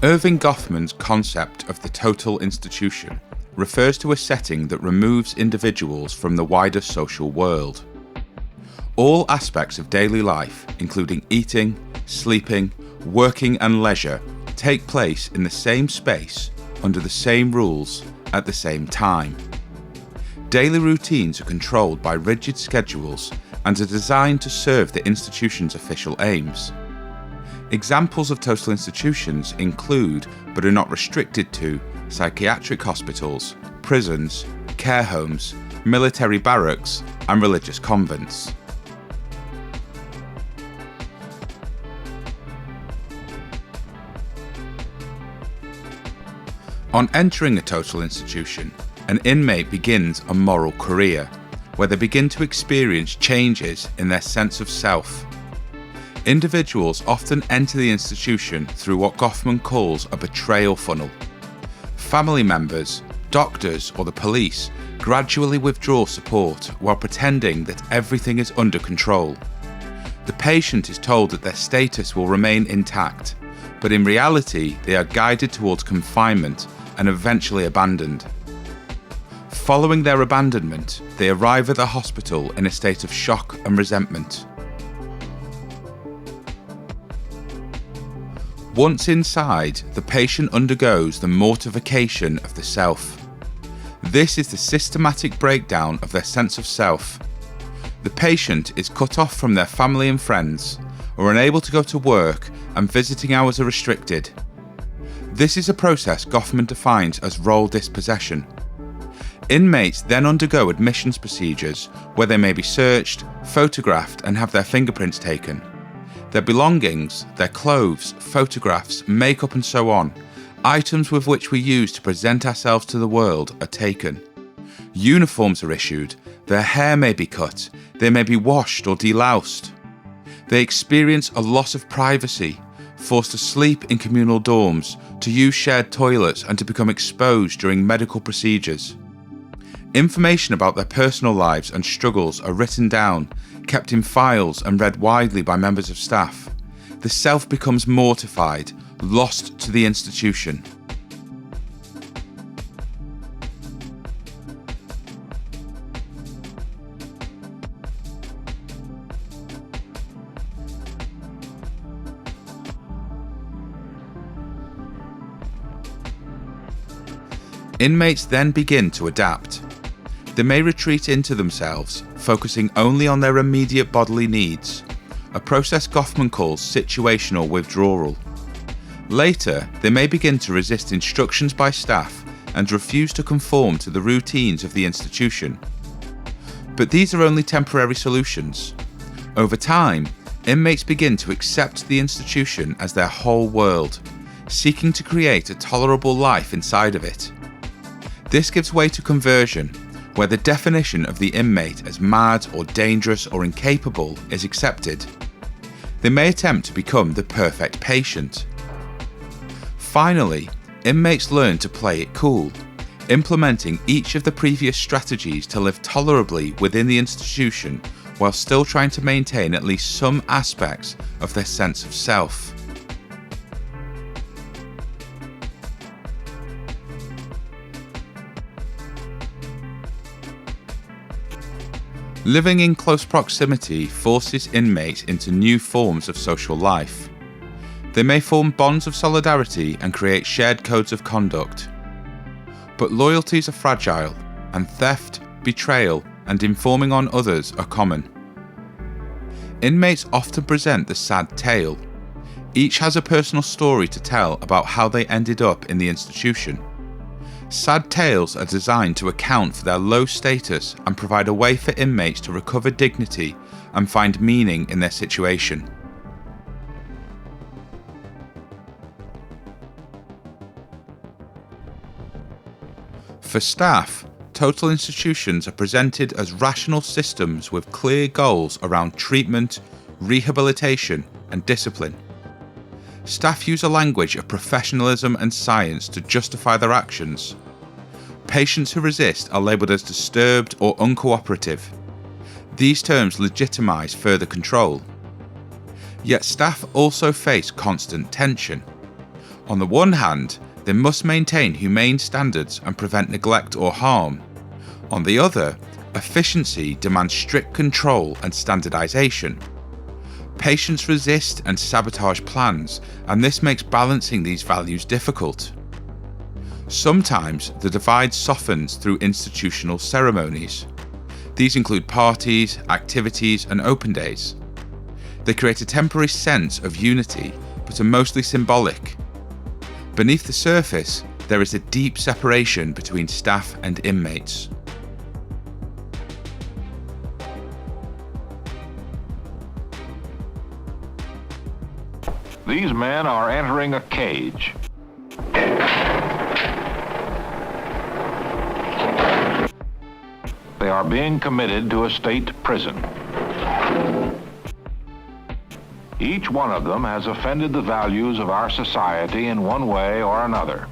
Erving Goffman's concept of the total institution refers to a setting that removes individuals from the wider social world. All aspects of daily life, including eating, sleeping, working and leisure, take place in the same space, under the same rules, at the same time. Daily routines are controlled by rigid schedules and are designed to serve the institution's official aims. Examples of total institutions include, but are not restricted to, psychiatric hospitals, prisons, care homes, military barracks, and religious convents. On entering a total institution, an inmate begins a moral career, where they begin to experience changes in their sense of self. Individuals often enter the institution through what Goffman calls a betrayal funnel. Family members, doctors, or the police gradually withdraw support while pretending that everything is under control. The patient is told that their status will remain intact, but in reality they are guided towards confinement and eventually abandoned. Following their abandonment, they arrive at the hospital in a state of shock and resentment. Once inside, the patient undergoes the mortification of the self. This is the systematic breakdown of their sense of self. The patient is cut off from their family and friends, are unable to go to work, and visiting hours are restricted. This is a process Goffman defines as role dispossession. Inmates then undergo admissions procedures where they may be searched, photographed, and have their fingerprints taken. Their belongings, their clothes, photographs, makeup and so on, items with which we use to present ourselves to the world, are taken. Uniforms are issued, their hair may be cut, they may be washed or deloused. They experience a loss of privacy, forced to sleep in communal dorms, to use shared toilets and to become exposed during medical procedures. Information about their personal lives and struggles are written down, kept in files and read widely by members of staff. The self becomes mortified, lost to the institution. Inmates then begin to adapt. They may retreat into themselves, focusing only on their immediate bodily needs, a process Goffman calls situational withdrawal. Later, they may begin to resist instructions by staff and refuse to conform to the routines of the institution. But these are only temporary solutions. Over time, inmates begin to accept the institution as their whole world, seeking to create a tolerable life inside of it. This gives way to conversion, where the definition of the inmate as mad or dangerous or incapable is accepted. They may attempt to become the perfect patient. Finally, inmates learn to play it cool, implementing each of the previous strategies to live tolerably within the institution while still trying to maintain at least some aspects of their sense of self. Living in close proximity forces inmates into new forms of social life. They may form bonds of solidarity and create shared codes of conduct. But loyalties are fragile, and theft, betrayal, and informing on others are common. Inmates often present the sad tale. Each has a personal story to tell about how they ended up in the institution. Sad tales are designed to account for their low status and provide a way for inmates to recover dignity and find meaning in their situation. For staff, total institutions are presented as rational systems with clear goals around treatment, rehabilitation, and discipline. Staff use a language of professionalism and science to justify their actions. Patients who resist are labelled as disturbed or uncooperative. These terms legitimise further control. Yet staff also face constant tension. On the one hand, they must maintain humane standards and prevent neglect or harm. On the other, efficiency demands strict control and standardization. Patients resist and sabotage plans, and this makes balancing these values difficult. Sometimes the divide softens through institutional ceremonies. These include parties, activities, and open days. They create a temporary sense of unity, but are mostly symbolic. Beneath the surface, there is a deep separation between staff and inmates. These men are entering a cage. They are being committed to a state prison. Each one of them has offended the values of our society in one way or another.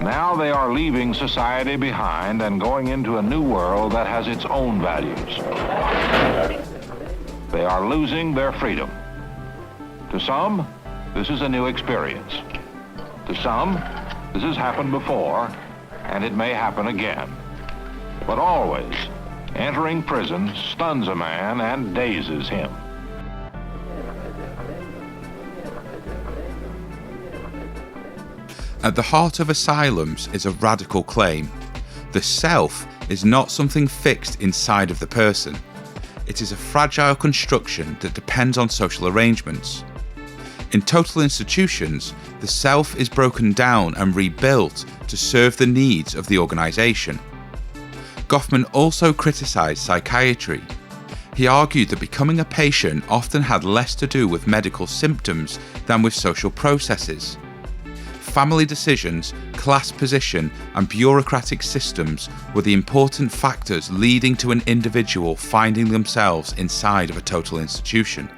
Now they are leaving society behind and going into a new world that has its own values. They are losing their freedom. To some, this is a new experience. To some, this has happened before, and it may happen again. But always, entering prison stuns a man and dazes him. At the heart of Asylums is a radical claim. The self is not something fixed inside of the person. It is a fragile construction that depends on social arrangements. In total institutions, the self is broken down and rebuilt to serve the needs of the organisation. Goffman also criticised psychiatry. He argued that becoming a patient often had less to do with medical symptoms than with social processes. Family decisions, class position, and bureaucratic systems were the important factors leading to an individual finding themselves inside of a total institution.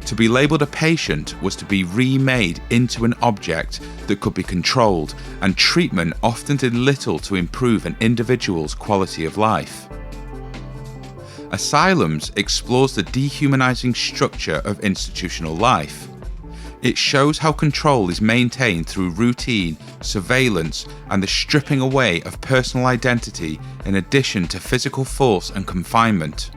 To be labelled a patient was to be remade into an object that could be controlled, and treatment often did little to improve an individual's quality of life. Asylums explores the dehumanising structure of institutional life. It shows how control is maintained through routine, surveillance, and the stripping away of personal identity in addition to physical force and confinement.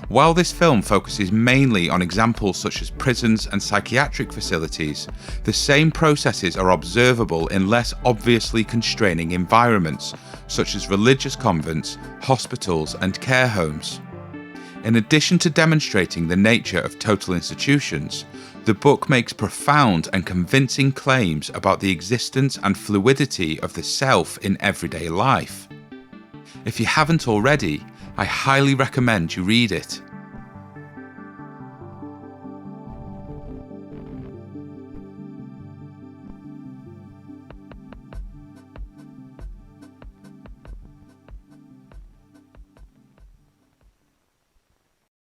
While this film focuses mainly on examples such as prisons and psychiatric facilities, the same processes are observable in less obviously constraining environments, such as religious convents, hospitals, and care homes. In addition to demonstrating the nature of total institutions, the book makes profound and convincing claims about the existence and fluidity of the self in everyday life. If you haven't already, I highly recommend you read it.